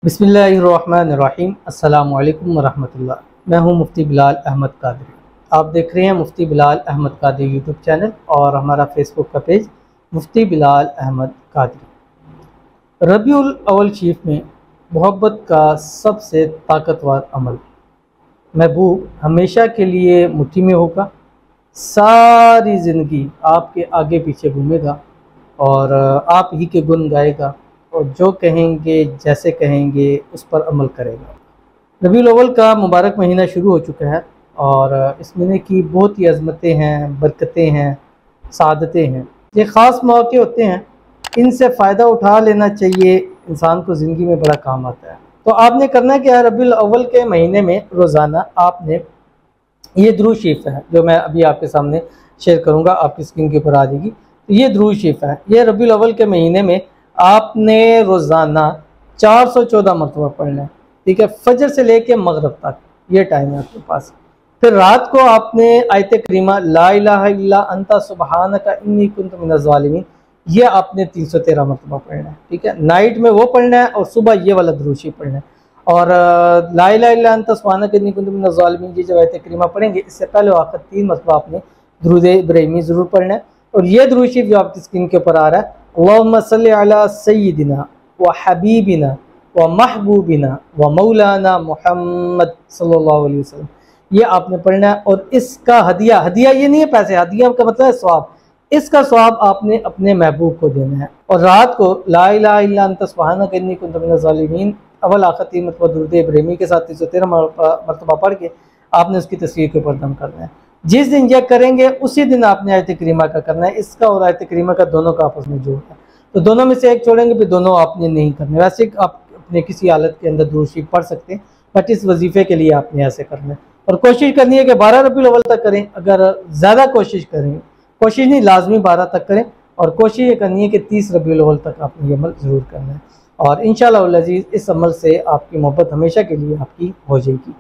बिस्मिल्लाहिर्रहमानिर्रहीम। अस्सलामु अलैकुम वरहमतुल्लाह। मैं हूं मुफ्ती बिलाल अहमद कादरी। आप देख रहे हैं मुफ्ती बिलाल अहमद कादरी यूट्यूब चैनल और हमारा फेसबुक का पेज मुफ्ती बिलाल अहमद कादरी। रबीउल अव्वल शरीफ में मोहब्बत का सबसे ताकतवर अमल, महबूब हमेशा के लिए मुट्ठी में होगा, सारी ज़िंदगी आपके आगे पीछे घूमेगा और आप ही के गुण गाएगा और जो कहेंगे जैसे कहेंगे उस पर अमल करेगा। रबीउल अव्वल का मुबारक महीना शुरू हो चुका है और इस महीने की बहुत ही अज़मतें हैं, बरकतें हैं, सादतें हैं। ये ख़ास मौके होते हैं, इनसे फ़ायदा उठा लेना चाहिए, इंसान को ज़िंदगी में बड़ा काम आता है। तो आपने करना क्या है, रबीउल अव्वल के महीने में रोज़ाना आपने ये दुरूद शरीफ है जो मैं अभी आपके सामने शेयर करूँगा, आपकी स्क्रीन के ऊपर आ जाएगी। तो ये दुरूद शरीफ है, ये रबीउल अव्वल के महीने में आपने रोज़ाना 414 मरतबा पढ़ना है। ठीक है, फजर से लेके मगरिब तक ये टाइम है आपके पास। फिर रात को आपने आयत करीमा ला इलाहा इल्ला अंता सुब्हानका इन्नी कुन्तु मिनज़ ज़ालिमीन, ये आपने 313 मरतबा पढ़ना है। ठीक है, नाइट में वो पढ़ना है और सुबह ये वाला दुरूद शरीफ पढ़ना है। और ला इलाहा इल्ला अंता सुब्हानका इन्नी कुन्तु मिनज़ ज़ालिमीन ये जब आयत करीमा पढ़ेंगे, इससे पहले आखिर 3 मरतबा आपने दुरूद इब्राहिमी ज़रूर पढ़ना है। और ये दुरूद शरीफ जो आपकी स्क्रीन के ऊपर आ रहा है, अल्लाहुम्मा सल्लि अला सय्यिदिना व हबीबिना व महबूबिना व मौलाना मुहम्मद सल्लल्लाहु अलैहि वसल्लम, ये आपने पढ़ना है। और इसका हदिया, हदिया ये नहीं है पैसे, हदिया का मतलब है सवाब, इसका सवाब आपने अपने महबूब को देना है। और रात को ला इलाहा इल्ला अंता सुब्हानका इन्नी कुन्तु मिनज़ ज़ालिमीन अव्वल आखिर 3 मरतबा दुरूद इब्राहिमी के साथ 313 मरतबा पढ़ के आपने उसकी तस्वीर के ऊपर दम करना है। जिस दिन यह करेंगे उसी दिन आपने आयत करीमा का करना है। इसका और आयत करीमा का दोनों का आपस में जोड़ है, तो दोनों में से एक छोड़ेंगे, फिर दोनों आपने नहीं करने। वैसे आप अपने किसी हालत के अंदर दुरूद शरीफ पढ़ सकते हैं, बट इस वजीफे के लिए आपने ऐसे करना है। और कोशिश करनी है कि 12 रबीउल अव्वल तक करें। अगर ज़्यादा कोशिश करें, कोशिश नहीं लाजमी 12 तक करें, और कोशिश ये करनी है कि 30 रबीउल अव्वल तक आपने ये अमल ज़रूर करना है। और इंशाअल्लाह अज़ीज़ इस अमल से आपकी मोहब्बत हमेशा के लिए आपकी हो जाएगी।